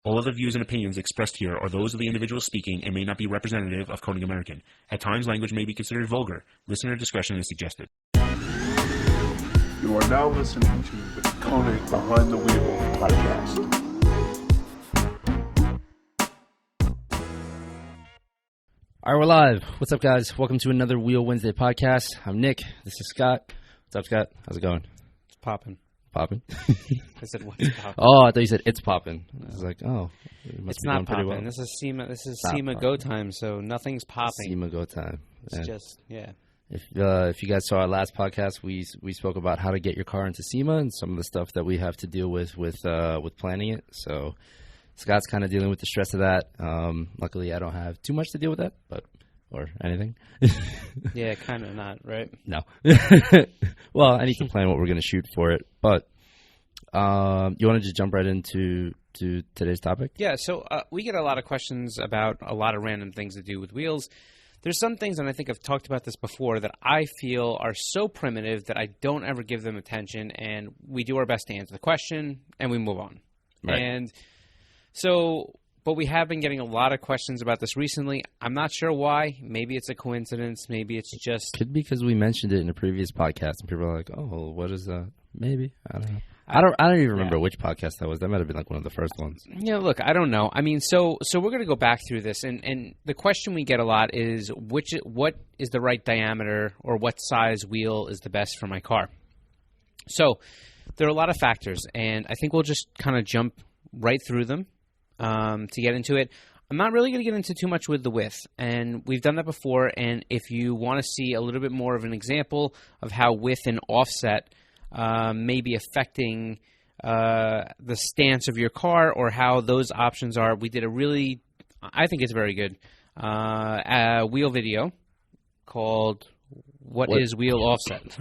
All of the views and opinions expressed here are those of the individual speaking and may not be representative of Coding American. At times, language may be considered vulgar. Listener discretion is suggested. You are now listening to the Coding Behind the Wheel podcast. All right, we're live. What's up, guys? Welcome to another Wheel Wednesday podcast. I'm Nick. This is Scott. What's up, Scott? How's it going? It's popping. Popping? I said, what's popping? Oh, I thought you said it's popping. I was like, oh. It's not popping. Well. This is SEMA go time, so nothing's popping. SEMA go time. It's just, yeah. If you guys saw our last podcast, we spoke about how to get your car into SEMA and some of the stuff that we have to deal with planning it. So Scott's kind of dealing with the stress of that. Luckily, I don't have too much to deal with that, or anything. Yeah, kind of not, right? No. Well, I need to plan what we're going to shoot for it. But you want to just jump right into today's topic? Yeah, so we get a lot of questions about a lot of random things to do with wheels. There's some things, and I think I've talked about this before, that I feel are so primitive that I don't ever give them attention, and we do our best to answer the question, and we move on. Right. And so, but we have been getting a lot of questions about this recently. I'm not sure why. Maybe it's a coincidence. Maybe it's just... Could be because we mentioned it in a previous podcast, and people are like, oh, what is that? Maybe. I don't know. I don't even remember which podcast that was. That might have been like one of the first ones. Yeah, look, I don't know. I mean, so we're going to go back through this, and the question we get a lot is what is the right diameter or what size wheel is the best for my car? So there are a lot of factors, and I think we'll just kind of jump right through them to get into it. I'm not really going to get into too much with the width, and we've done that before, and if you want to see a little bit more of an example of how width and offset may be affecting the stance of your car or how those options are. We did I think it's very good, wheel video called What is Wheel Offset?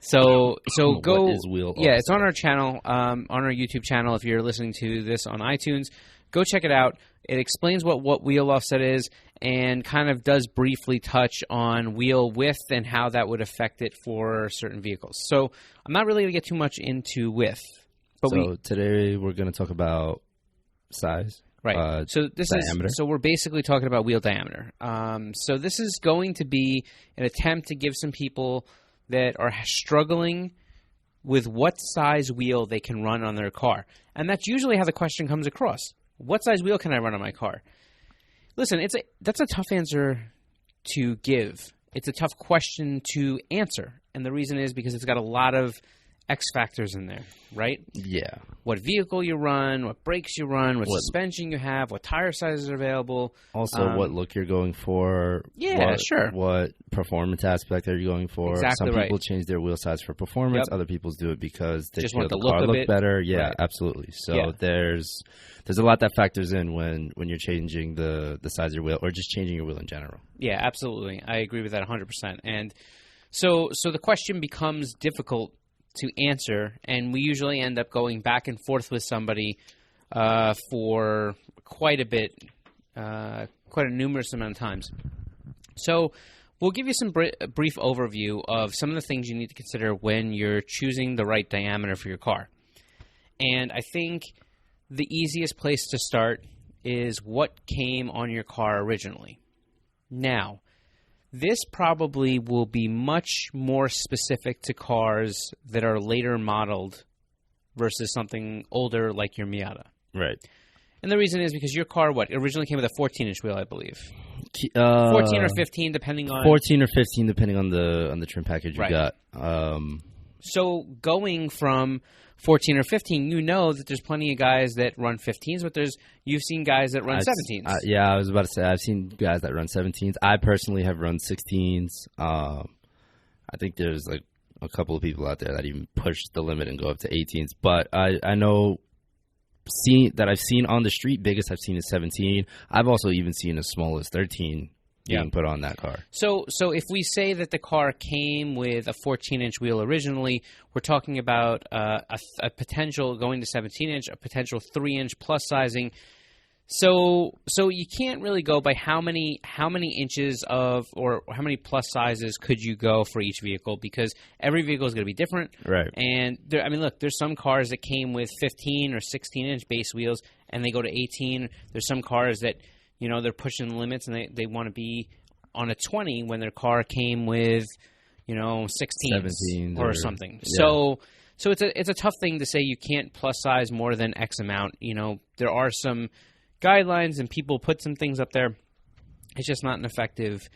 So go. What is wheel offset? Yeah, it's on our channel, on our YouTube channel. If you're listening to this on iTunes, go check it out. It explains what wheel offset is and kind of does briefly touch on wheel width and how that would affect it for certain vehicles. So I'm not really going to get too much into width. But today we're going to talk about size. Right. So diameter. So we're basically talking about wheel diameter. So this is going to be an attempt to give some people that are struggling with what size wheel they can run on their car. And that's usually how the question comes across. What size wheel can I run on my car? Listen, that's a tough answer to give. It's a tough question to answer. And the reason is because it's got a lot of X factors in there, right? Yeah. What vehicle you run, what brakes you run, what suspension you have, what tire sizes are available. Also, what look you're going for. Yeah, sure. What performance aspect are you going for? Exactly. Some people change their wheel size for performance. Yep. Other people do it because they just feel want the car look better. Yeah, right. Absolutely. So there's a lot that factors in when you're changing the size of your wheel or just changing your wheel in general. Yeah, absolutely. I agree with that 100%. And so the question becomes difficult to answer, and we usually end up going back and forth with somebody for quite a bit, quite a numerous amount of times. So we'll give you some brief overview of some of the things you need to consider when you're choosing the right diameter for your car. And I think the easiest place to start is what came on your car originally. Now, this probably will be much more specific to cars that are later modeled versus something older like your Miata. Right. And the reason is because your car, originally came with a 14-inch wheel, I believe. 14 or 15, depending on... 14 or 15, depending on the trim package you got. So going from 14 or 15, you know that there's plenty of guys that run 15s, but you've seen guys that run 17s. Yeah, I was about to say, I've seen guys that run 17s. I personally have run 16s. I think there's like a couple of people out there that even push the limit and go up to 18s. But I know I've seen on the street, biggest I've seen is 17. I've also even seen as small as 13 being put on that car. So if we say that the car came with a 14-inch wheel originally, we're talking about a potential going to 17-inch, a potential 3-inch plus sizing. So you can't really go by how many inches of or how many plus sizes could you go for each vehicle, because every vehicle is going to be different. Right. And look, there's some cars that came with 15 or 16-inch base wheels, and they go to 18. There's some cars that, you know, they're pushing the limits and they want to be on a 20 when their car came with, you know, 16 or something. Yeah. So it's a tough thing to say you can't plus size more than X amount. You know, there are some guidelines and people put some things up there. It's just not an effective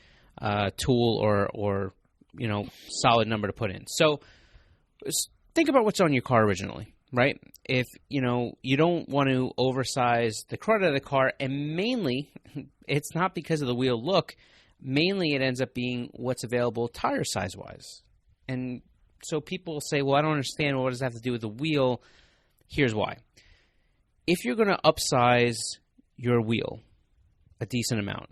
tool or you know, solid number to put in. So think about what's on your car originally, right? If, you know, you don't want to oversize the crud of the car, and mainly it's not because of the wheel look, mainly it ends up being what's available tire size wise. And so people say, well, I don't understand. What does that have to do with the wheel? Here's why. If you're going to upsize your wheel a decent amount,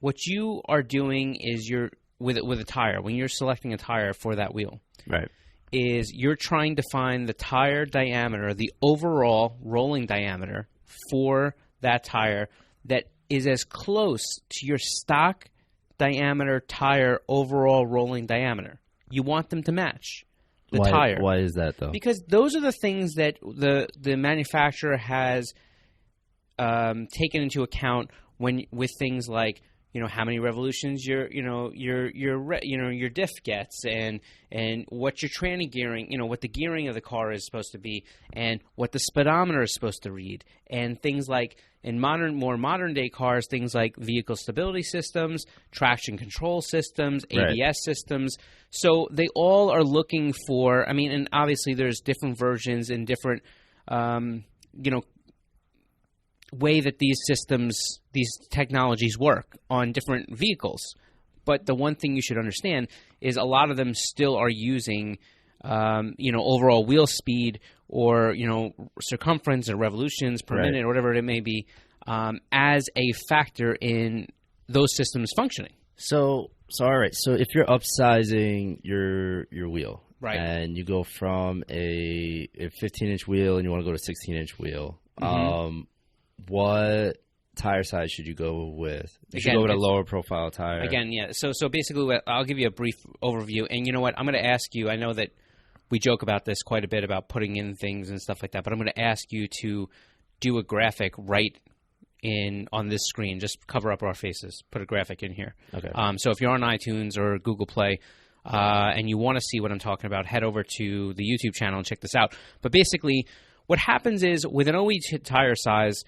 what you are doing is you're with a tire, when you're selecting a tire for that wheel, right, is you're trying to find the tire diameter, the overall rolling diameter for that tire that is as close to your stock diameter tire overall rolling diameter. You want them to match the tire. Why is that, though? Because those are the things that the manufacturer has taken into account with things like, you know, how many revolutions your diff gets, and what your tranny gearing, you know, what the gearing of the car is supposed to be, and what the speedometer is supposed to read, and things like in more modern day cars, things like vehicle stability systems, traction control systems, ABS systems. So they all are looking for. I mean, and obviously there's different versions and different, you know, way that these systems, these technologies work on different vehicles. But the one thing you should understand is a lot of them still are using, you know, overall wheel speed or, you know, circumference or revolutions per minute or whatever it may be, as a factor in those systems functioning. So all right. So if you're upsizing your wheel, right, and you go from a 15-inch wheel and you want to go to a 16-inch wheel, what tire size should you go with? You should go with a lower profile tire. Again, yeah. So basically, I'll give you a brief overview. And you know what? I'm going to ask you, I know that we joke about this quite a bit about putting in things and stuff like that, but I'm going to ask you to do a graphic right on this screen. Just cover up our faces. Put a graphic in here. Okay. So if you're on iTunes or Google Play and you want to see what I'm talking about, head over to the YouTube channel and check this out. But basically, what happens is with an OE tire size,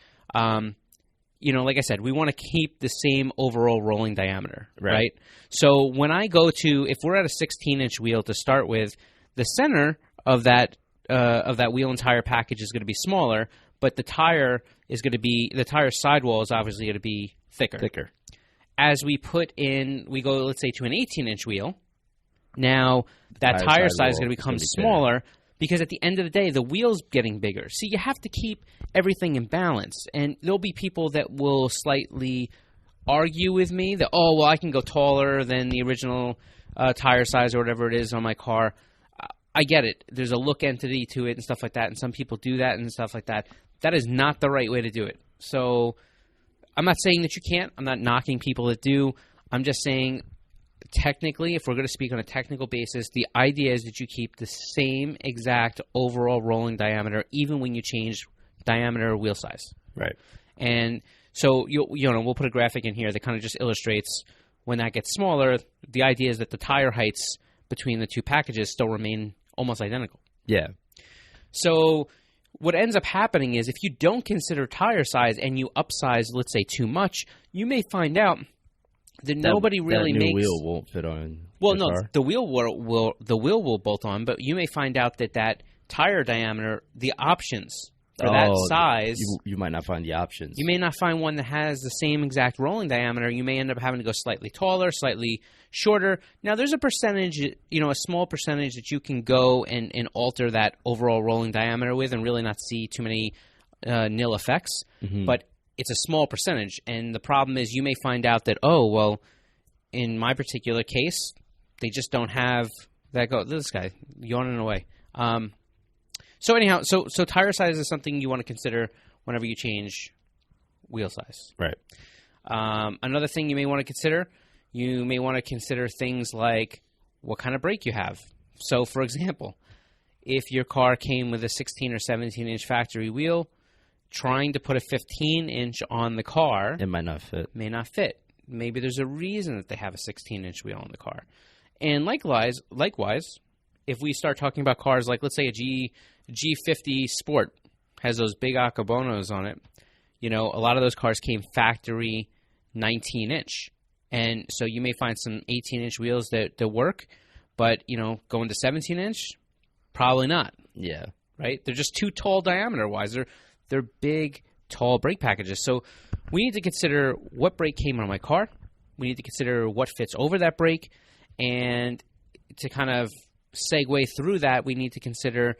you know, like I said, we want to keep the same overall rolling diameter, right? So when I go to, if we're at a 16-inch wheel to start with, the center of that wheel and tire package is going to be smaller, but the tire sidewall is obviously going to be thicker. As we go, let's say, to an 18-inch wheel, now that tire size is going to become smaller. Because at the end of the day, the wheel's getting bigger. See, you have to keep everything in balance. And there'll be people that will slightly argue with me that, oh, well, I can go taller than the original tire size or whatever it is on my car. I get it. There's a look entity to it and stuff like that, and some people do that and stuff like that. That is not the right way to do it. So I'm not saying that you can't. I'm not knocking people that do. I'm just saying, technically, if we're going to speak on a technical basis, the idea is that you keep the same exact overall rolling diameter even when you change diameter or wheel size. Right. And so, you know, we'll put a graphic in here that kind of just illustrates when that gets smaller, the idea is that the tire heights between the two packages still remain almost identical. Yeah. So what ends up happening is if you don't consider tire size and you upsize, let's say, too much, you may find out that nobody really that new makes. Wheel won't fit on. Well, no, the wheel will bolt on, but you may find out that tire diameter, the options for that size, you might not find the options. You may not find one that has the same exact rolling diameter. You may end up having to go slightly taller, slightly shorter. Now, there's a percentage, you know, a small percentage that you can go and alter that overall rolling diameter with, and really not see too many nil effects. Mm-hmm. But it's a small percentage, and the problem is you may find out that, oh, well, in my particular case, they just don't have that go. This guy yawning away. So anyhow, so tire size is something you want to consider whenever you change wheel size. Right. Another thing you may want to consider things like what kind of brake you have. So, for example, if your car came with a 16 or 17-inch factory wheel, trying to put a 15-inch on the car It might not fit. may not fit. Maybe there's a reason that they have a 16-inch wheel on the car. And likewise, if we start talking about cars like, let's say, a G50 Sport has those big Akabonos on it, a lot of those cars came factory 19-inch. And so you may find some 18-inch wheels that work, but, going to 17-inch, probably not. Yeah. Right? They're just too tall diameter-wise. They're big, tall brake packages. So we need to consider what brake came on my car. We need to consider what fits over that brake. And to kind of segue through that, we need to consider,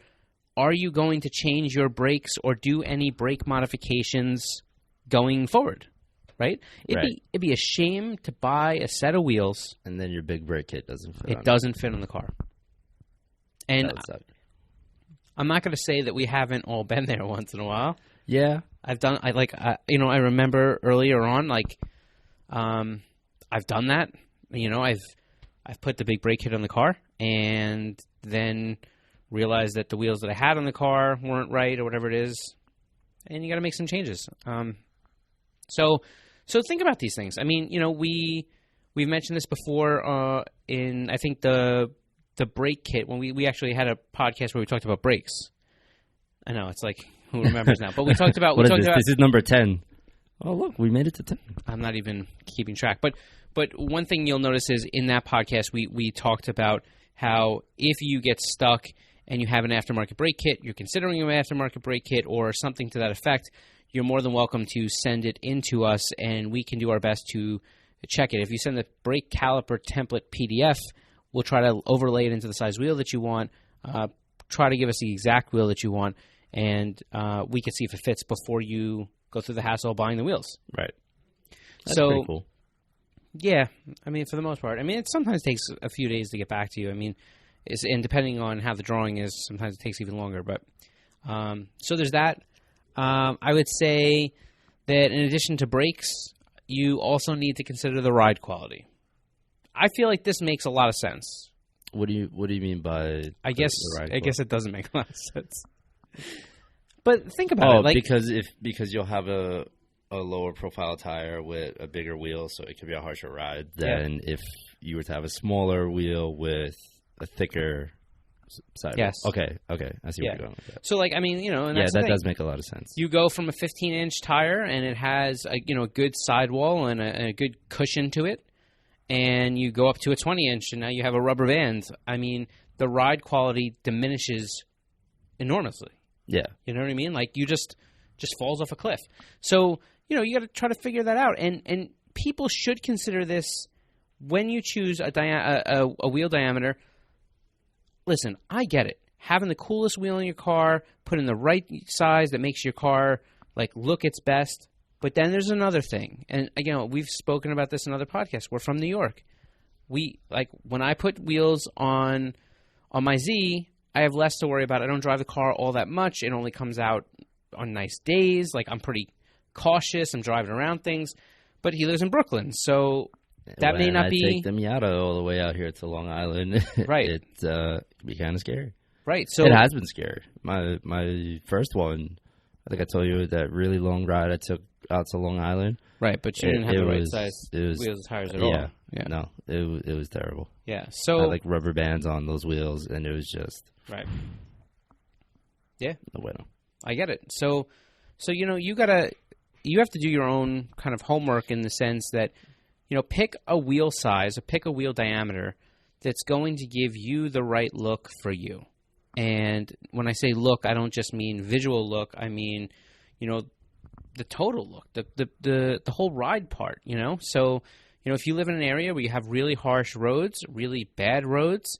are you going to change your brakes or do any brake modifications going forward? Right? It'd be a shame to buy a set of wheels. And then your big brake kit doesn't fit. It doesn't fit on the car. And I'm not going to say that we haven't all been there once in a while. Yeah. I remember earlier on, I've done that. I've put the big brake kit on the car and then realized that the wheels that I had on the car weren't right or whatever it is. And you got to make some changes. So think about these things. I mean, we've mentioned this before in, I think, the brake kit when we actually had a podcast where we talked about brakes. I know, it's like, who remembers now? But we talked about... This is number 10. Oh, look, we made it to 10. I'm not even keeping track. But one thing you'll notice is in that podcast, we talked about how if you get stuck and you have an aftermarket brake kit, you're considering an aftermarket brake kit or something to that effect, you're more than welcome to send it in to us, and we can do our best to check it. If you send the brake caliper template PDF, we'll try to overlay it into the size wheel that you want, try to give us the exact wheel that you want, and we can see if it fits before you go through the hassle of buying the wheels. Right. That's pretty cool. Yeah. I mean, for the most part. I mean, it sometimes takes a few days to get back to you. I mean, and depending on how the drawing is, sometimes it takes even longer. But so there's that. I would say that in addition to brakes, you also need to consider the ride quality. I feel like this makes a lot of sense. What do you mean by I guess it doesn't make a lot of sense. But think about it, because you'll have a lower profile tire with a bigger wheel, so it could be a harsher ride than if you were to have a smaller wheel with a thicker side. Yes. Okay. I see where you're going with that. So, and that does make a lot of sense. You go from a 15-inch tire, and it has a good sidewall and a good cushion to it, and you go up to a 20-inch, and now you have a rubber band. I mean, the ride quality diminishes enormously. Yeah. You know what I mean? Like, you just falls off a cliff. So, you got to try to figure that out. And people should consider this when you choose a wheel diameter. Listen, I get it. Having the coolest wheel in your car, putting the right size that makes your car, look its best. But then there's another thing. And, again, we've spoken about this in other podcasts. We're from New York. When I put wheels on my Z, I have less to worry about. I don't drive the car all that much. It only comes out on nice days. I'm pretty cautious. I'm driving around things. But he lives in Brooklyn, so that may not be... I take the Miata all the way out here to Long Island. Right. It can be kind of scary. Right. So it has been scary. My first one, I think I told you, that really long ride I took out to Long Island. Right, but you didn't have the right size wheels and tires at all. Yeah. No, it was terrible. Yeah. So I had rubber bands on those wheels, and it was just... Right. Yeah. No bueno. I get it. So you have to do your own kind of homework in the sense that, pick a wheel size, pick a wheel diameter that's going to give you the right look for you. And when I say look, I don't just mean visual look. I mean, the total look, the whole ride part, So, if you live in an area where you have really harsh roads, really bad roads,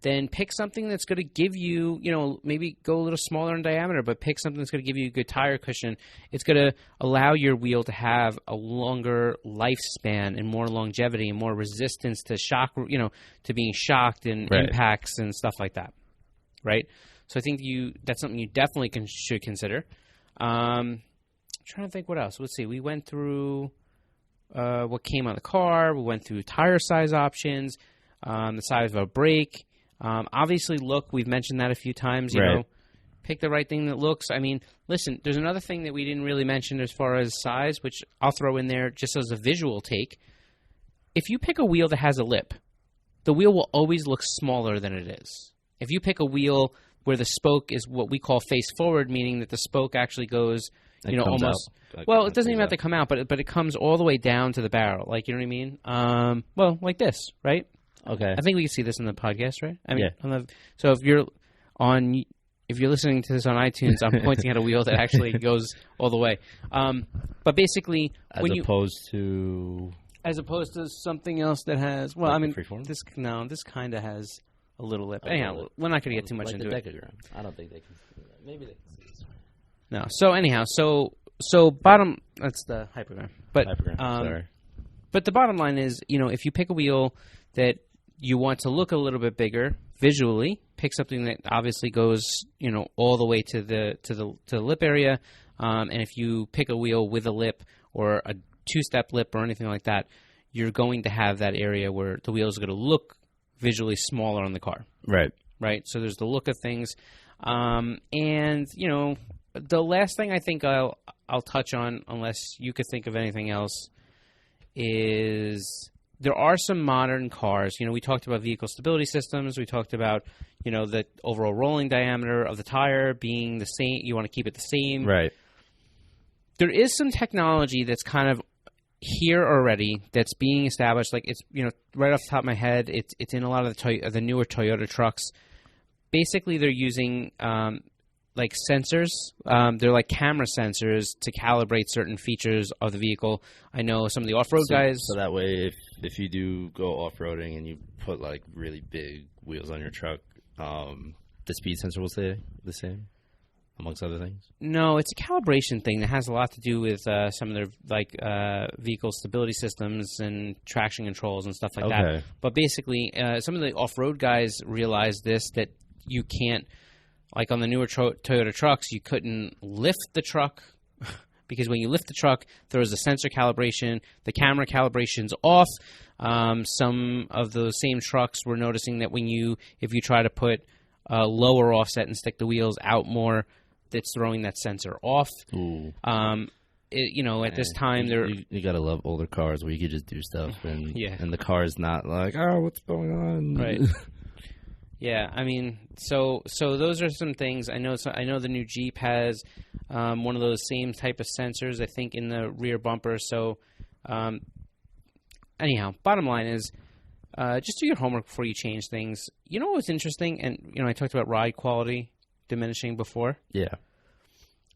then pick something that's going to give you, maybe go a little smaller in diameter, but pick something that's going to give you a good tire cushion. It's going to allow your wheel to have a longer lifespan and more longevity and more resistance to shock, to being shocked and impacts and stuff like that, right? So I think that's something you definitely should consider. I'm trying to think what else. Let's see. We went through what came on the car. We went through tire size options, the size of a brake. Obviously, look, we've mentioned that a few times. You know, Pick the right thing that looks. I mean, listen, there's another thing that we didn't really mention as far as size, which I'll throw in there just as a visual take. If you pick a wheel that has a lip, the wheel will always look smaller than it is. If you pick a wheel where the spoke is what we call face forward, meaning that the spoke actually goes, almost. Well, it doesn't even have to come out, but it comes all the way down to the barrel. Like, you know what I mean? Well, like this, right? Okay. I think we can see this in the podcast, right? I mean, yeah. So if you're listening to this on iTunes, I'm pointing at a wheel that actually goes all the way. But basically, as opposed to something else that has, well, like I mean, this kind of has a little lip. Anyhow, we're not going to get too much into it. I don't think they can see that. Maybe they can see this. No. So anyhow, so bottom. That's the hypergram. But sorry. But the bottom line is, if you pick a wheel that you want to look a little bit bigger visually, pick something that obviously goes, all the way to the lip area. And if you pick a wheel with a lip or a two-step lip or anything like that, you're going to have that area where the wheel is going to look visually smaller on the car. Right. Right. So there's the look of things. And, the last thing I think I'll touch on, unless you could think of anything else, is there are some modern cars. We talked about vehicle stability systems. We talked about, the overall rolling diameter of the tire being the same. You want to keep it the same. Right. There is some technology that's kind of here already that's being established. Like it's, right off the top of my head, it's in a lot of the newer Toyota trucks. Basically, they're using like sensors. They're like camera sensors to calibrate certain features of the vehicle. I know some of the off-road guys. So that way, if you do go off-roading and you put like really big wheels on your truck, the speed sensor will stay the same, amongst other things? No, it's a calibration thing that has a lot to do with some of their vehicle stability systems and traction controls and stuff like that. But basically, some of the off-road guys realized this, that you can't, like on the newer Toyota trucks, you couldn't lift the truck because when you lift the truck, there was a sensor calibration. The camera calibration's off. Some of those same trucks were noticing that if you try to put a lower offset and stick the wheels out more, that's throwing that sensor off. Ooh. At this time, you gotta love older cars where you could just do stuff and and the car is not like, oh, what's going on? Right. Yeah, I mean, so those are some things. I know the new Jeep has one of those same type of sensors, I think, in the rear bumper. So, anyhow, bottom line is, just do your homework before you change things. You know what's interesting? And, I talked about ride quality diminishing before. Yeah.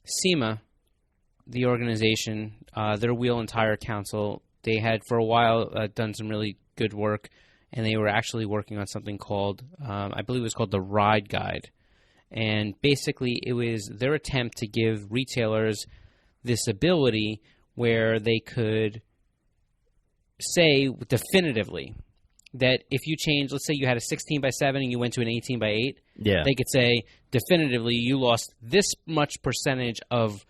SEMA, the organization, their Wheel and Tire Council, they had for a while done some really good work. And they were actually working on something called, I believe it was called the Ride Guide. And basically it was their attempt to give retailers this ability where they could say definitively that if you change, let's say you had a 16 by 7 and you went to an 18 by 8, they could say definitively you lost this much percentage of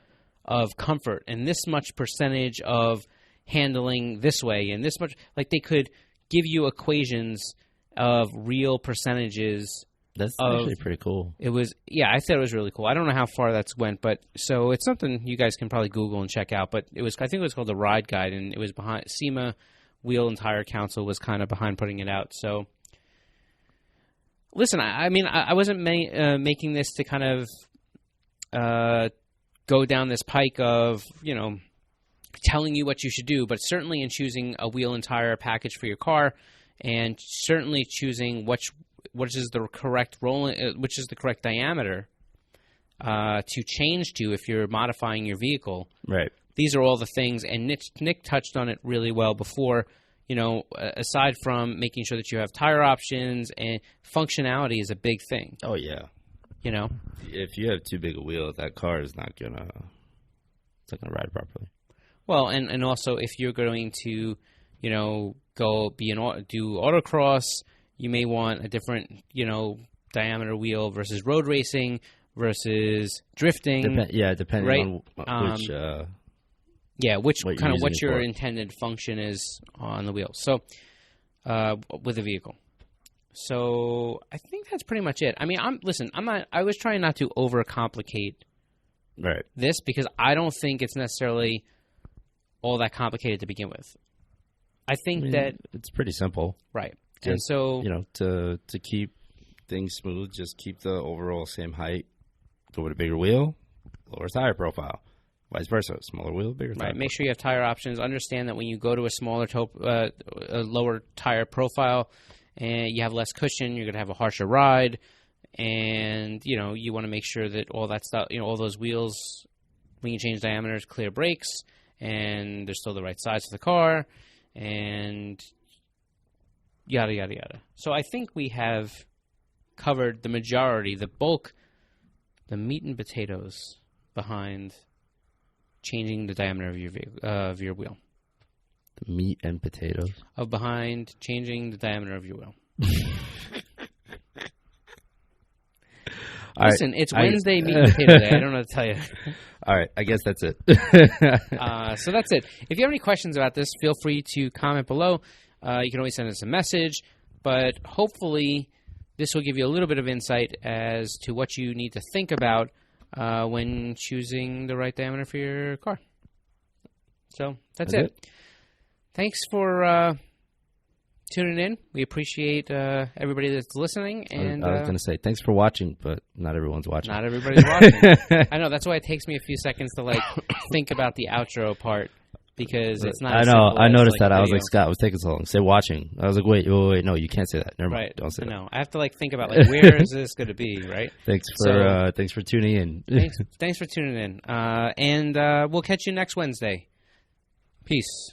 comfort and this much percentage of handling this way and this much, like they could give you equations of real percentages. That's actually pretty cool. It was, I thought it was really cool. I don't know how far that's went, but so it's something you guys can probably Google and check out. But I think it was called the Ride Guide, and it was behind SEMA Wheel and Tire Council was kind of behind putting it out. So, listen, I mean, I wasn't making this to kind of go down this pike of telling you what you should do, but certainly in choosing a wheel and tire package for your car, and certainly choosing which is the correct which is the correct diameter to change to if you're modifying your vehicle. Right. These are all the things, and Nick touched on it really well before. Aside from making sure that you have tire options, and functionality is a big thing. Oh yeah. If you have too big a wheel, that car is not gonna ride properly. Well, and also if you're going to, go do autocross, you may want a different, diameter wheel versus road racing versus drifting. Depending on which. What your intended function is on the wheel. So, with the vehicle. So I think that's pretty much it. I mean, I was trying not to overcomplicate this because I don't think it's necessarily all that complicated to begin with. I think that it's pretty simple. Right. Just, and so, to keep things smooth, just keep the overall same height. Go with a bigger wheel, lower tire profile. Vice versa, smaller wheel, bigger tire. Right. Make sure you have tire options. Understand that when you go to a lower tire profile, and you have less cushion, you're going to have a harsher ride, and you want to make sure that all that stuff, all those wheels, when you change diameters, clear brakes, and they're still the right size for the car, and yada yada yada. So I think we have covered the majority, the bulk, the meat and potatoes behind changing the diameter of your wheel. The meat and potatoes behind changing the diameter of your wheel. Listen, it's Wednesday meat and potato day. I don't know what to tell you. All right, I guess that's it. So that's it. If you have any questions about this, feel free to comment below. You can always send us a message, but hopefully this will give you a little bit of insight as to what you need to think about when choosing the right diameter for your car. So that's it. Thanks for tuning in. We appreciate everybody that's listening. And I was going to say, thanks for watching, but not everyone's watching. Not everybody's watching. I know. That's why it takes me a few seconds to think about the outro part because it's not. I know. I noticed that. I was like, Scott, was taking so long. Say watching. I was like, wait, no, you can't say that. Never mind. Right. Don't say that. No, I have to think about where is this going to be, right? Thanks for tuning in. Thanks for tuning in. And we'll catch you next Wednesday. Peace.